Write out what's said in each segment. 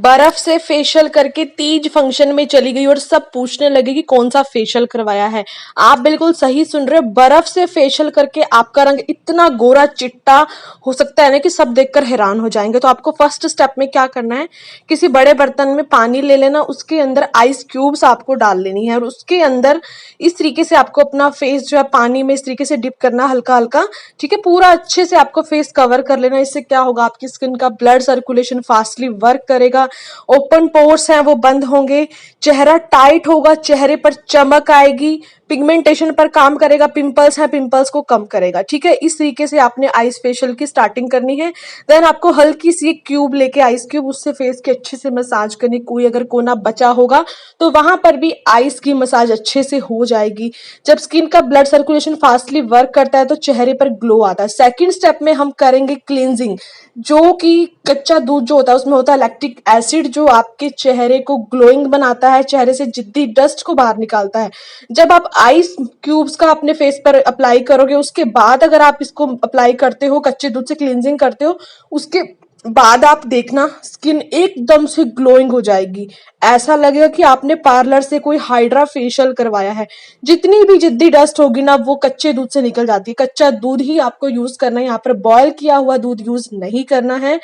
बर्फ से फेशियल करके तीज फंक्शन में चली गई और सब पूछने लगे कि कौन सा फेशियल करवाया है। आप बिल्कुल सही सुन रहे हो, बर्फ से फेशियल करके आपका रंग इतना गोरा चिट्टा हो सकता है ना कि सब देखकर हैरान हो जाएंगे। तो आपको फर्स्ट स्टेप में क्या करना है, किसी बड़े बर्तन में पानी ले लेना, उसके अंदर आइस क्यूब्स आपको डाल लेनी है और उसके अंदर इस तरीके से आपको अपना फेस जो है पानी में इस तरीके से डिप करना हल्का हल्का। ठीक है, पूरा अच्छे से आपको फेस कवर कर लेना। इससे क्या होगा, आपकी स्किन का ब्लड सर्कुलेशन फास्टली वर्क करेगा, ओपन पोर्स हैं वो बंद होंगे, चेहरा टाइट होगा, चेहरे पर चमक आएगी, पिगमेंटेशन पर काम करेगा, पिंपल्स हैं पिंपल्स को कम करेगा। ठीक है, इस तरीके से आपने आइस फेशियल की स्टार्टिंग करनी है। देन आपको हल्की सी क्यूब लेके आइस क्यूब, उससे फेस की अच्छे से मसाज करनी। कोई अगर कोना बचा होगा तो वहां पर भी आइस की मसाज अच्छे से हो जाएगी। जब स्किन का ब्लड सर्कुलेशन फास्टली वर्क करता है तो चेहरे पर ग्लो आता है। सेकेंड स्टेप में हम करेंगे क्लींजिंग, जो कि कच्चा दूध जो होता है उसमें होता है लैक्टिक एसिड, जो आपके चेहरे को ग्लोइंग बनाता है, चेहरे से जिद्दी डस्ट को बाहर निकालता है। जब आप आइस क्यूब्स का अपने फेस पर अप्लाई करोगे, उसके बाद अगर आप इसको अप्लाई करते हो, कच्चे दूध से क्लींजिंग करते हो, उसके बाद आप देखना स्किन एकदम से ग्लोइंग हो जाएगी। ऐसा लगेगा कि आपने पार्लर से कोई हाइड्रा फेशियल करवाया है। जितनी भी जिद्दी डस्ट होगी ना वो कच्चे दूध से निकल जाती है। कच्चा दूध ही आपको यूज करना है, यहाँ पर बॉयल किया हुआ दूध यूज नहीं करना है।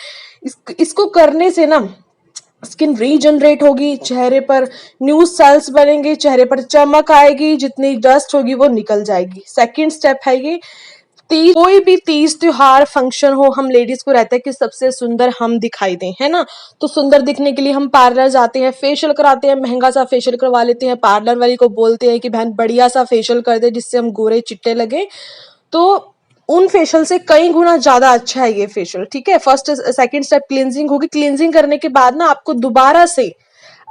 इसको करने से ना स्किन रीजनरेट होगी, चेहरे पर न्यू सेल्स बनेंगे, चेहरे पर चमक आएगी, जितनी डस्ट होगी वो निकल जाएगी। सेकंड स्टेप है ये, तीज, कोई भी तीज त्योहार फंक्शन हो, हम लेडीज को रहता है कि सबसे सुंदर हम दिखाई दें, है ना। तो सुंदर दिखने के लिए हम पार्लर जाते हैं, फेशियल कराते हैं, महंगा सा फेशियल करवा लेते हैं, पार्लर वाली को बोलते हैं कि बहन बढ़िया सा फेशियल कर दे जिससे हम गोरे चिट्टे लगे। तो उन फेशियल से कई गुना ज्यादा अच्छा है ये फेशियल। ठीक है, फर्स्ट सेकंड स्टेप क्लींजिंग होगी। क्लींजिंग करने के बाद ना आपको दोबारा से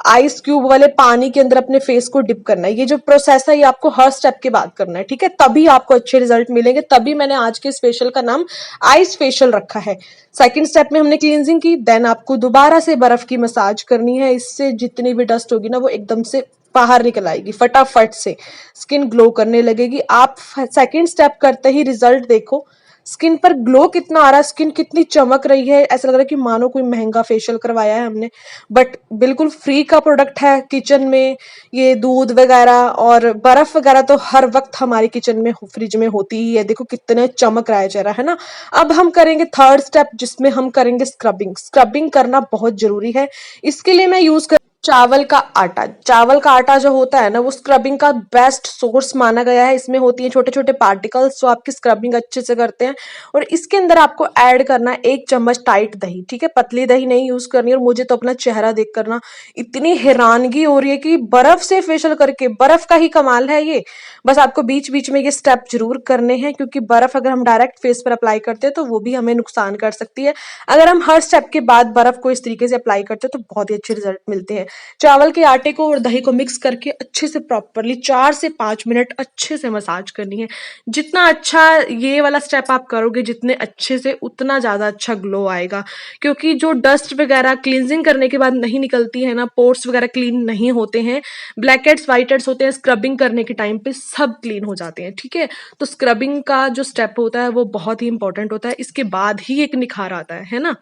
आइस क्यूब वाले पानी के अंदर अपने फेस को डिप करना है। ये जो प्रोसेस है ये आपको हर स्टेप के बाद करना है। ठीक है, तभी आपको अच्छे रिजल्ट मिलेंगे। तभी मैंने आज के इस फेशियल का नाम आइस फेशियल रखा है। सेकंड स्टेप में हमने क्लींजिंग की, देन आपको दोबारा से बर्फ की मसाज करनी है। इससे जितनी भी डस्ट होगी ना वो एकदम से बाहर निकल आएगी, फटाफट से स्किन ग्लो करने लगेगी। आप सेकंड स्टेप करते ही रिजल्ट देखो, स्किन पर ग्लो कितना आ रहा है, स्किन कितनी चमक रही है। ऐसा लग रहा है कि मानो कोई महंगा फेशियल करवाया है हमने, बट बिल्कुल फ्री का प्रोडक्ट है। किचन में ये दूध वगैरह और बर्फ वगैरह तो हर वक्त हमारी किचन में फ्रिज में होती ही है। देखो कितने चमक रहा है चेहरा, है ना। अब हम करेंगे थर्ड स्टेप, जिसमें हम करेंगे स्क्रबिंग। स्क्रबिंग करना बहुत जरूरी है। इसके लिए मैं यूज चावल का आटा। चावल का आटा जो होता है ना वो स्क्रबिंग का बेस्ट सोर्स माना गया है। इसमें होती है छोटे छोटे पार्टिकल्स जो आपकी स्क्रबिंग अच्छे से करते हैं। और इसके अंदर आपको ऐड करना है 1 चम्मच टाइट दही। ठीक है, पतली दही नहीं यूज करनी। और मुझे तो अपना चेहरा देख करना इतनी हैरानगी हो रही है कि बर्फ से फेशियल करके, बर्फ का ही कमाल है ये। बस आपको बीच बीच में ये स्टेप जरूर करने हैं, क्योंकि बर्फ अगर हम डायरेक्ट फेस पर अप्लाई करते हैं तो वो भी हमें नुकसान कर सकती है। अगर हम हर स्टेप के बाद बर्फ को इस तरीके से अप्लाई करते हैं तो बहुत ही अच्छे रिजल्ट मिलते हैं। चावल के आटे को और दही को मिक्स करके अच्छे से प्रॉपरली 4 से 5 मिनट अच्छे से मसाज करनी है। जितना अच्छा ये वाला स्टेप आप करोगे, जितने अच्छे से, उतना ज्यादा अच्छा ग्लो आएगा। क्योंकि जो डस्ट वगैरह क्लींजिंग करने के बाद नहीं निकलती है ना, पोर्स वगैरह क्लीन नहीं होते हैं, ब्लैक हेड्स व्हाइट हेड्स होते हैं, स्क्रबिंग करने के टाइम पे सब क्लीन हो जाते हैं। ठीक है, तो स्क्रबिंग का जो स्टेप होता है वो बहुत ही इंपॉर्टेंट होता है। इसके बाद ही एक निखार आता है ना।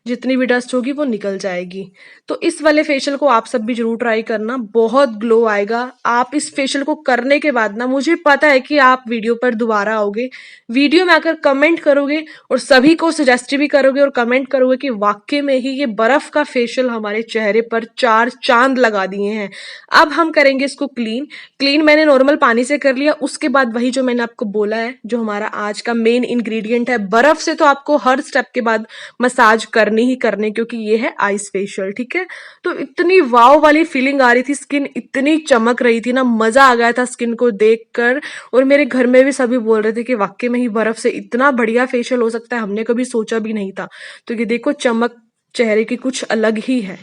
जितनी भी डस्ट होगी वो निकल जाएगी। तो इस वाले फेशियल को आप सब भी जरूर ट्राई करना, बहुत ग्लो आएगा। आप इस फेशियल को करने के बाद ना, मुझे पता है कि आप वीडियो पर दोबारा आओगे, वीडियो में आकर कमेंट करोगे और सभी को सजेस्ट भी करोगे और कमेंट करोगे कि वाकई में ही ये बर्फ का फेशियल हमारे चेहरे पर 4 चांद लगा दिए हैं। अब हम करेंगे इसको क्लीन मैंने नॉर्मल पानी से कर लिया। उसके बाद वही जो मैंने आपको बोला है, जो हमारा आज का मेन इंग्रेडिएंट है, बर्फ से तो आपको हर स्टेप के बाद मसाज करनी ही करनी, क्योंकि ये है आइस फेशियल। ठीक है, तो इतनी वाव वाली फीलिंग आ रही थी, स्किन इतनी चमक रही थी ना, मजा आ गया था स्किन को देखकर। और मेरे घर में भी सभी बोल रहे थे कि वाकई में ही बर्फ से इतना बढ़िया फेशियल हो सकता है, हमने कभी सोचा भी नहीं था। तो ये देखो चमक चेहरे की कुछ अलग ही है।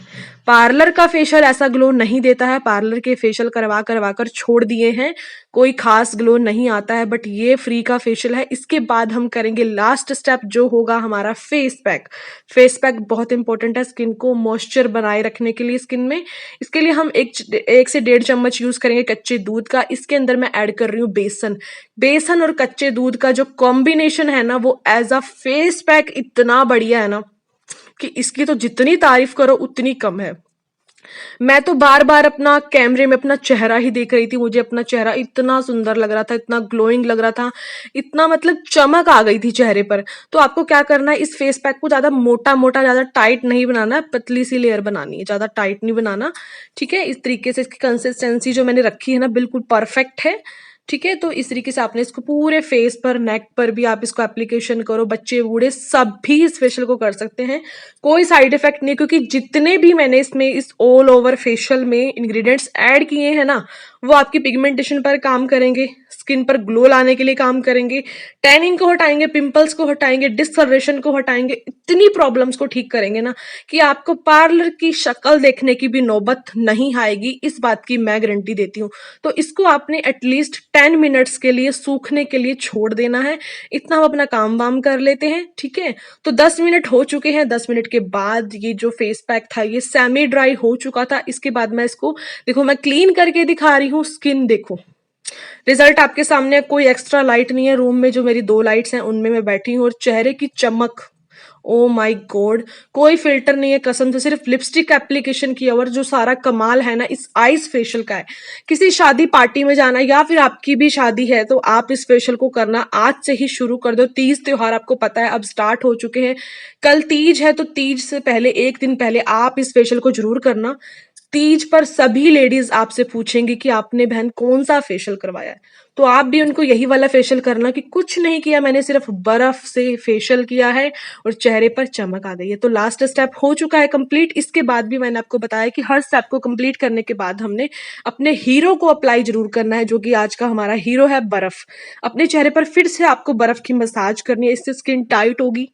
पार्लर का फेशियल ऐसा ग्लो नहीं देता है, पार्लर के फेशियल करवा करवा कर छोड़ दिए हैं, कोई खास ग्लो नहीं आता है, बट ये फ्री का फेशियल है। इसके बाद हम करेंगे लास्ट स्टेप, जो होगा हमारा फेस पैक। फेस पैक बहुत इंपॉर्टेंट है स्किन को मॉइस्चर बनाए रखने के लिए स्किन में। इसके लिए हम 1 से 1.5 चम्मच यूज करेंगे कच्चे दूध का। इसके अंदर मैं ऐड कर रही हूँ बेसन और कच्चे दूध का जो कॉम्बिनेशन है ना, वो एज अ फेस पैक इतना बढ़िया है ना कि इसकी तो जितनी तारीफ करो उतनी कम है। मैं तो बार बार अपना कैमरे में अपना चेहरा ही देख रही थी, मुझे अपना चेहरा इतना सुंदर लग रहा था, इतना ग्लोइंग लग रहा था, इतना मतलब चमक आ गई थी चेहरे पर। तो आपको क्या करना है, इस फेस पैक को ज्यादा मोटा मोटा ज्यादा टाइट नहीं बनाना है, पतली सी लेयर बनानी है, ज्यादा टाइट नहीं बनाना। ठीक है, इस तरीके से इसकी कंसिस्टेंसी जो मैंने रखी है ना बिल्कुल परफेक्ट है। ठीक है, तो इस तरीके से आपने इसको पूरे फेस पर, नेक पर भी आप इसको एप्लीकेशन करो, बच्चे बूढ़े सब भी इस फेशियल को कर सकते हैं, कोई साइड इफेक्ट नहीं, क्योंकि जितने भी मैंने इसमें इस ऑल ओवर फेशियल में इंग्रेडिएंट्स ऐड किए हैं ना, वो आपकी पिगमेंटेशन पर काम करेंगे, स्किन पर ग्लो लाने के लिए काम करेंगे, टैनिंग को हटाएंगे, पिंपल्स को हटाएंगे, डिसकलरेशन को हटाएंगे, इतनी प्रॉब्लम्स को ठीक करेंगे ना कि आपको पार्लर की शक्ल देखने की भी नौबत नहीं आएगी, इस बात की मैं गारंटी देती हूँ। तो इसको आपने एटलीस्ट 10 मिनट्स के लिए सूखने के लिए छोड़ देना है। इतना हम अपना काम वाम कर लेते हैं। ठीक है, तो 10 मिनट हो चुके हैं। 10 मिनट के बाद ये जो फेस पैक था ये सेमी ड्राई हो चुका था। इसके बाद मैं इसको देखो, मैं क्लीन करके दिखा रही हूँ, स्किन देखो, रिजल्ट आपके सामने। कोई एक्स्ट्रा लाइट नहीं है रूम में, जो मेरी 2 लाइट्स हैं उनमें मैं बैठी हूँ, और चेहरे की चमक, ओ माय गॉड, कोई फिल्टर नहीं है कसम से, सिर्फ लिपस्टिक एप्लीकेशन किया। और जो सारा कमाल है ना इस आइस फेशियल का है, किसी शादी पार्टी में जाना या फिर आपकी भी शादी है तो आप इस फेशियल को करना आज से ही शुरू कर दो। तीज त्योहार आपको पता है अब स्टार्ट हो चुके हैं, कल तीज है, तो तीज से पहले एक दिन पहले आप इस फेशियल को जरूर करना। तीज पर सभी लेडीज आपसे पूछेंगी कि आपने बहन कौन सा फेशियल करवाया है, तो आप भी उनको यही वाला फेशियल करना कि कुछ नहीं किया मैंने, सिर्फ बर्फ से फेशियल किया है और चेहरे पर चमक आ गई है। तो लास्ट स्टेप हो चुका है कंप्लीट। इसके बाद भी मैंने आपको बताया कि हर स्टेप को कंप्लीट करने के बाद हमने अपने हीरो को अप्लाई जरूर करना है, जो कि आज का हमारा हीरो है बर्फ। अपने चेहरे पर फिर से आपको बर्फ की मसाज करनी है, इससे स्किन टाइट होगी।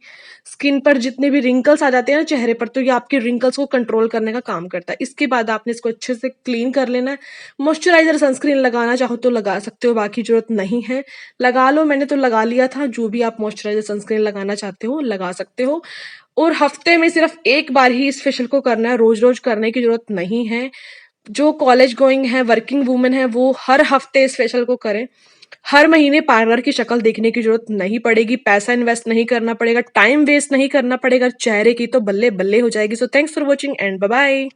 स्किन पर जितने भी रिंकल्स आ जाते हैं ना चेहरे पर, तो ये आपके रिंकल्स को कंट्रोल करने का काम करता है। इसके बाद आपने इसको अच्छे से क्लीन कर लेना है। मॉइस्चराइजर सनस्क्रीन लगाना चाहो तो लगा सकते हो, बाकी जरूरत नहीं है लगा लो, मैंने तो लगा लिया था। जो भी आप मॉइस्चराइजर सनस्क्रीन लगाना चाहते हो लगा सकते हो। और हफ्ते में सिर्फ एक बार ही इस फेशियल को करना है, रोज रोज करने की जरूरत नहीं है। जो कॉलेज गोइंग है, वर्किंग वुमेन है, वो हर हफ्ते इस फेशियल को करें। हर महीने पार्लर की शक्ल देखने की जरूरत नहीं पड़ेगी, पैसा इन्वेस्ट नहीं करना पड़ेगा, टाइम वेस्ट नहीं करना पड़ेगा, चेहरे की तो बल्ले बल्ले हो जाएगी। So thanks for watching and bye bye.